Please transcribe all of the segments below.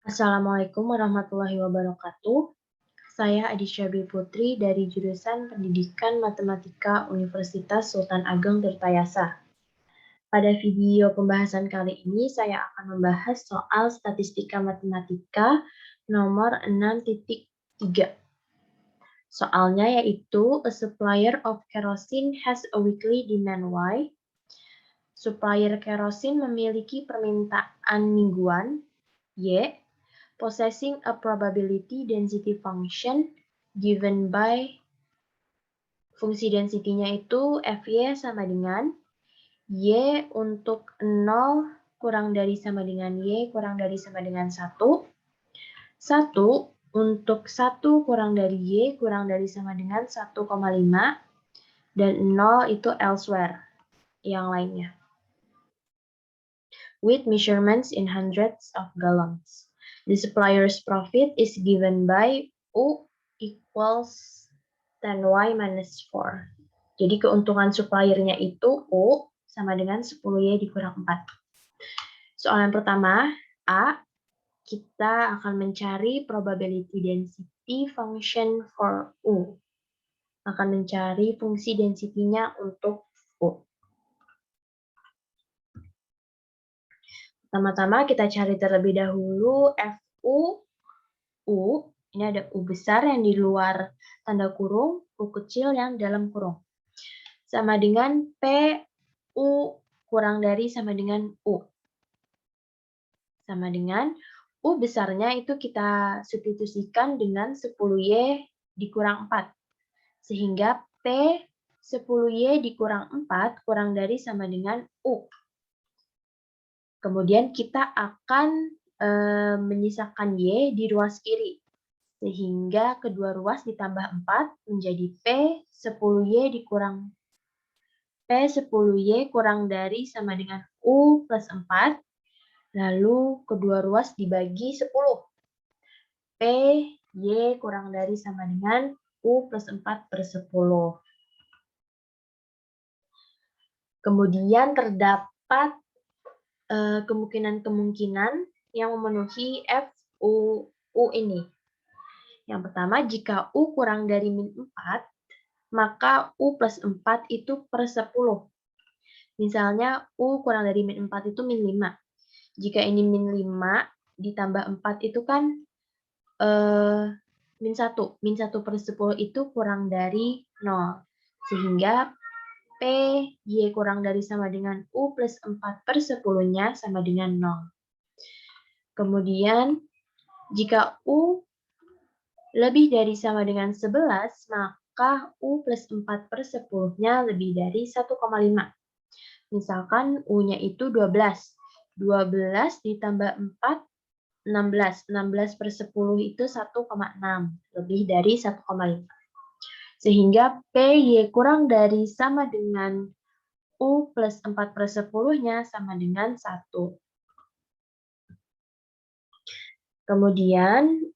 Assalamualaikum warahmatullahi wabarakatuh. Saya Adisya Dwi Putri dari jurusan Pendidikan Matematika Universitas Sultan Ageng Tirtayasa. Pada video pembahasan kali ini saya akan membahas soal statistika matematika nomor 6.3. Soalnya yaitu a supplier of kerosene has a weekly demand Y. Supplier kerosene memiliki permintaan mingguan Y, possessing a probability density function given by fungsi density-nya itu Fy sama dengan Y untuk 0 kurang dari sama dengan Y kurang dari sama dengan 1. 1 untuk 1 kurang dari Y kurang dari sama dengan 1,5. Dan 0 itu elsewhere, yang lainnya. With measurements in hundreds of gallons. The supplier's profit is given by U equals 10Y minus 4. Jadi keuntungan suppliernya itu U sama dengan 10Y dikurang 4. Soalan pertama, A, kita akan mencari probability density function for U. Akan mencari fungsi density-nya untuk U. Pertama-tama kita cari terlebih dahulu FU. U, ini ada U besar yang di luar tanda kurung, U kecil yang dalam kurung. Sama dengan PU kurang dari sama dengan U. Sama dengan U besarnya itu kita substitusikan dengan 10Y dikurang 4. Sehingga P 10Y dikurang 4 kurang dari sama dengan U. Kemudian kita akan menyisakan Y di ruas kiri. Sehingga kedua ruas ditambah 4 menjadi P 10Y dikurang P 10Y kurang dari sama dengan U plus 4. Lalu kedua ruas dibagi 10. P Y kurang dari sama dengan U plus 4 per 10. Kemudian terdapat kemungkinan-kemungkinan yang memenuhi FU ini. Yang pertama, jika U kurang dari min 4, maka U plus 4 itu per 10. Misalnya U kurang dari min 4 itu min 5. Jika ini min 5 ditambah 4 itu kan min 1. Min 1 per 10 itu kurang dari 0. Sehingga P Y kurang dari sama dengan U plus 4 per 10-nya sama dengan 0. Kemudian, jika U lebih dari sama dengan 11, maka U plus 4 per 10-nya lebih dari 1,5. Misalkan U-nya itu 12. 12 ditambah 4, 16. 16 per 10 itu 1,6. Lebih dari 1,5. Sehingga PY kurang dari sama dengan U plus 4 per 10-nya sama dengan 1. Kemudian,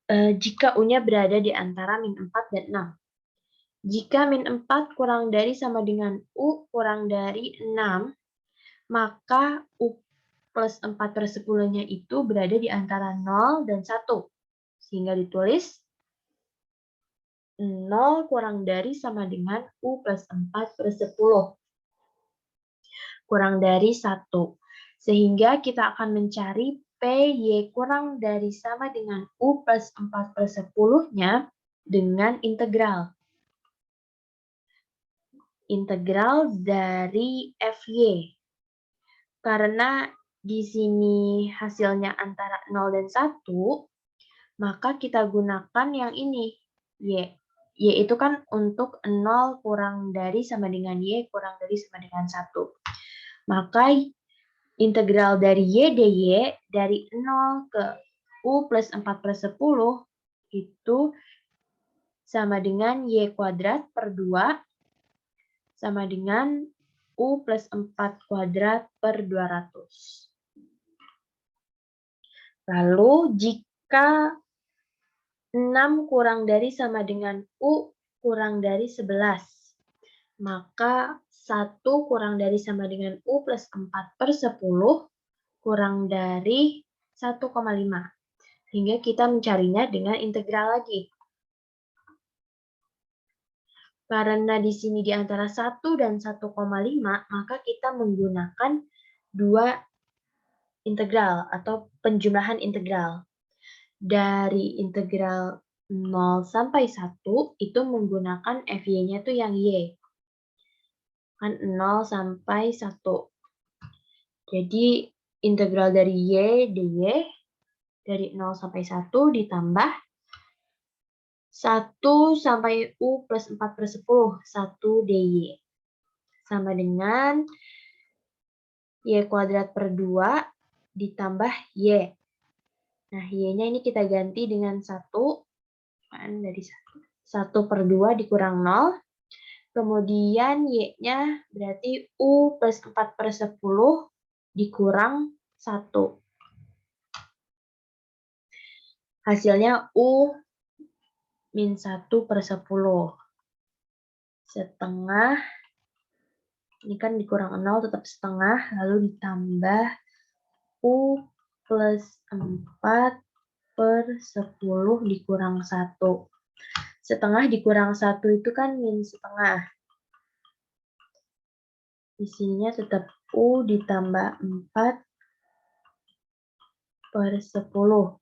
jika U-nya berada di antara min 4 dan 6. Jika min 4 kurang dari sama dengan U kurang dari 6, maka U plus 4 per 10-nya itu berada di antara 0 dan 1. Sehingga ditulis 0 kurang dari sama dengan U plus 4 per 10. Kurang dari 1. Sehingga kita akan mencari PY kurang dari sama dengan U plus 4 per 10-nya dengan integral. Integral dari FY. Karena di sini hasilnya antara 0 dan 1, maka kita gunakan yang ini, Y. Y itu kan untuk 0 kurang dari sama dengan Y kurang dari sama dengan 1. Maka integral dari Y dy dari 0 ke U plus 4 per 10 itu sama dengan Y kuadrat per 2 sama dengan U plus 4 kuadrat per 200. Lalu jika 6 kurang dari sama dengan U kurang dari 11, maka 1 kurang dari sama dengan U plus 4 per 10 kurang dari 1,5. Sehingga kita mencarinya dengan integral lagi. Karena di sini di antara 1 dan 1,5, maka kita menggunakan dua integral atau penjumlahan integral. Dari integral 0 sampai 1 itu menggunakan FY-nya tuh yang Y. Kan 0 sampai 1. Jadi integral dari Y dy dari 0 sampai 1 ditambah 1 sampai U plus 4/10, 1 dy. Sama dengan Y kuadrat per 2 ditambah Y. Nah, Y-nya ini kita ganti dengan 1. Kan dari 1 per 2 dikurang 0. Kemudian Y-nya berarti U plus 4/10 dikurang 1. Hasilnya U min 1/10. Setengah, ini kan dikurang 0 tetap setengah, lalu ditambah U plus 4/10 dikurang 1. Setengah dikurang 1 itu kan min setengah. Di sininya tetap U ditambah 4/10.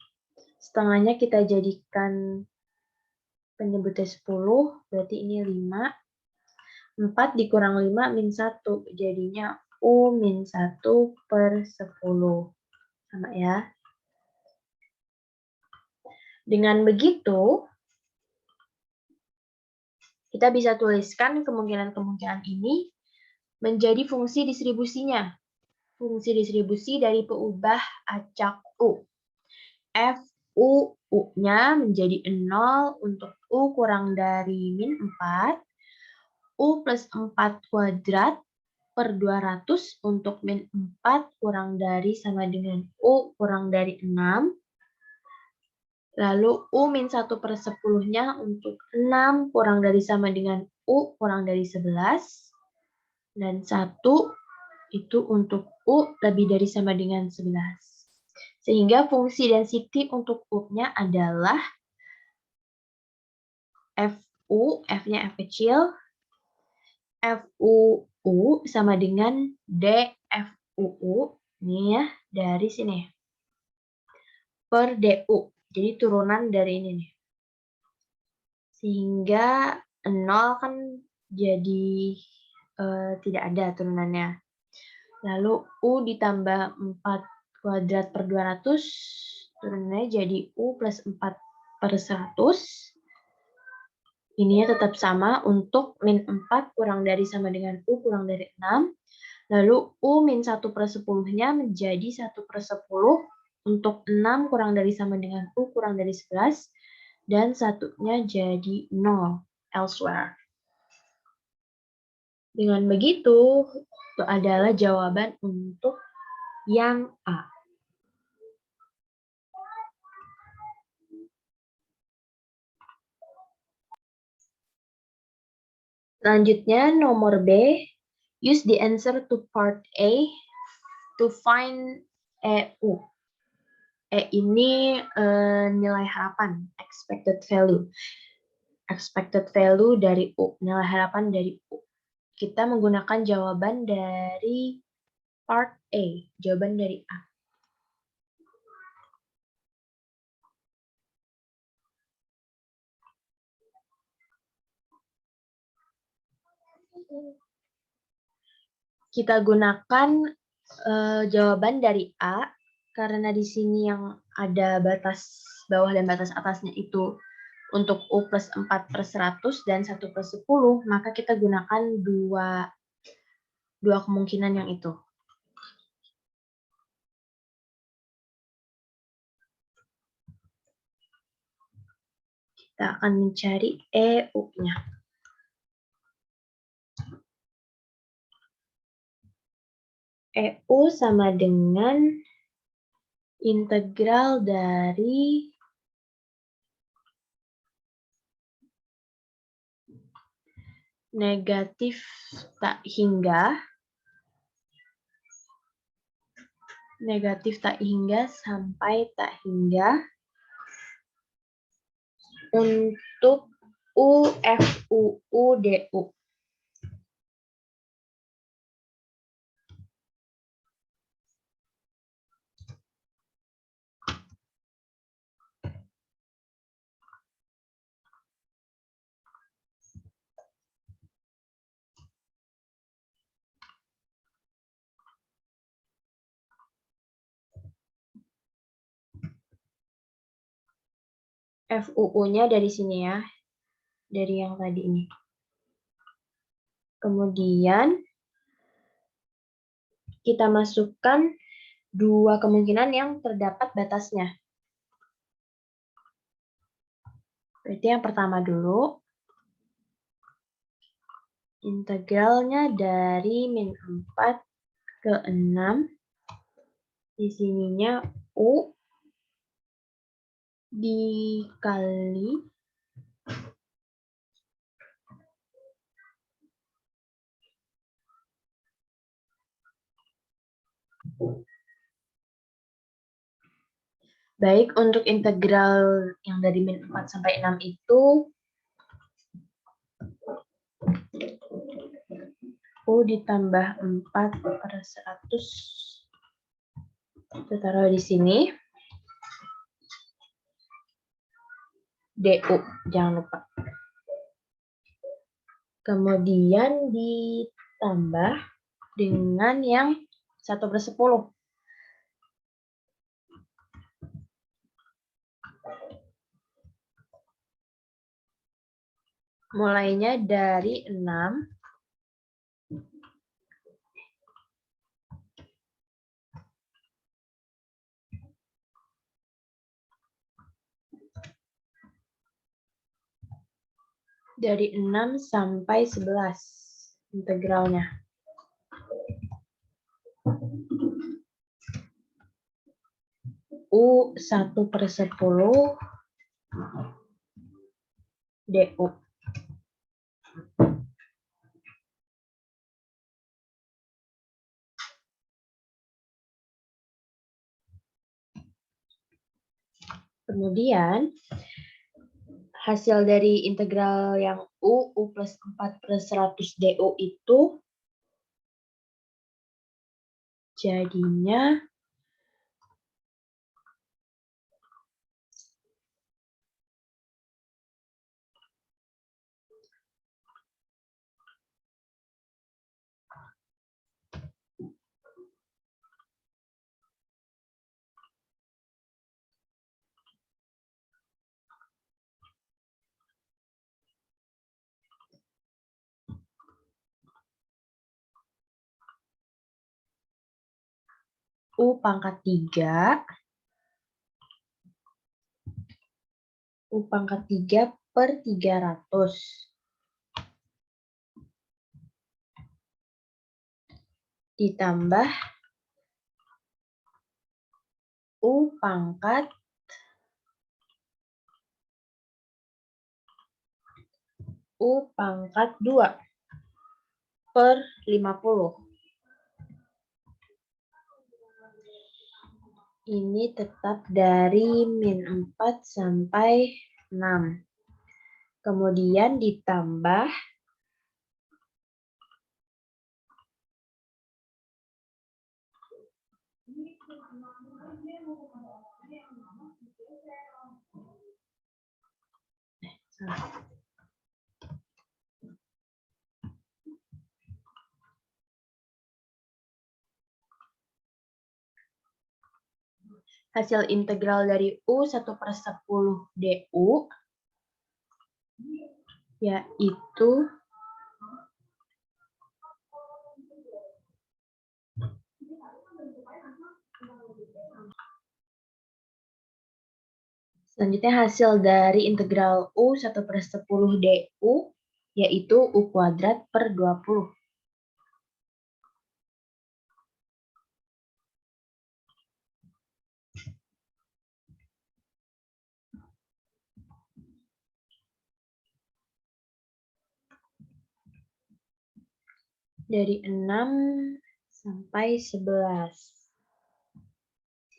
Setengahnya kita jadikan penyebutnya 10, berarti ini 5. 4 dikurang 5 min 1, jadinya U min 1/10. Sama ya. Dengan begitu, kita bisa tuliskan kemungkinan-kemungkinan ini menjadi fungsi distribusinya. Fungsi distribusi dari peubah acak U. F U-nya menjadi 0 untuk U kurang dari min 4. U plus 4 kuadrat per 200 untuk min 4 kurang dari sama dengan U kurang dari 6. Lalu U min 1/10-nya untuk 6 kurang dari sama dengan U kurang dari 11. Dan 1 itu untuk U lebih dari sama dengan 11. Sehingga fungsi density untuk U-nya adalah FU, F-nya F kecil, FUU sama dengan DFUU, ini ya, dari sini. Per DU, jadi turunan dari ini nih. Sehingga 0 kan jadi tidak ada turunannya. Lalu U ditambah 4 kuadrat per 200, turunannya jadi U plus 4/100. Ininya tetap sama untuk min 4 kurang dari sama dengan U kurang dari 6. Lalu U min 1/10-nya menjadi 1/10 untuk 6 kurang dari sama dengan U kurang dari 11. Dan satunya jadi 0 elsewhere. Dengan begitu, itu adalah jawaban untuk yang A. Selanjutnya, nomor B. Use the answer to part A to find EU. E ini nilai harapan, expected value. Expected value dari U, nilai harapan dari U. Kita menggunakan jawaban dari part A, jawaban dari A. Kita gunakan jawaban dari A, karena di sini yang ada batas bawah dan batas atasnya itu untuk U plus 4/100 dan 1/10, maka kita gunakan dua kemungkinan yang itu. Kita akan mencari EU-nya. EU sama dengan integral dari negatif tak hingga negatif tak hingga sampai tak hingga untuk U, F, U, D, U. FUU-nya dari sini ya, dari yang tadi ini. Kemudian kita masukkan dua kemungkinan yang terdapat batasnya. Berarti yang pertama dulu, integralnya dari min 4 ke 6, di sininya U dikali baik untuk integral yang dari min 4 sampai 6 itu U ditambah 4 per 100. Kita taruh di sini. DU, jangan lupa. Kemudian ditambah dengan yang 1/10. Mulainya dari 6. Dari 6 sampai 11 integralnya. U 1/10 DU. Kemudian hasil dari integral yang U plus 4 per 100 DU itu jadinya U pangkat 3 per 300 ditambah U pangkat 2 per 50. Ini tetap dari min 4 sampai 6. Kemudian ditambah hasil integral dari U 1/10 DU yaitu selanjutnya hasil dari integral U 1/10 DU yaitu U kuadrat per 20. Dari 6 sampai 11.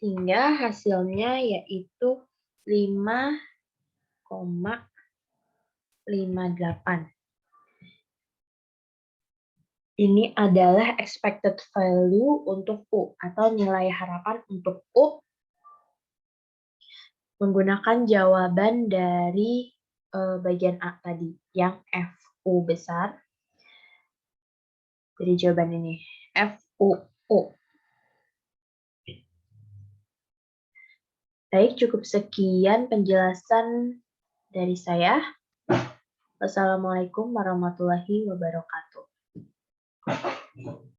Sehingga hasilnya yaitu 5,58. Ini adalah expected value untuk U atau nilai harapan untuk U menggunakan jawaban dari bagian A tadi yang FU besar. Jadi jawaban ini FUU. Baik, cukup sekian penjelasan dari saya. Wassalamualaikum warahmatullahi wabarakatuh.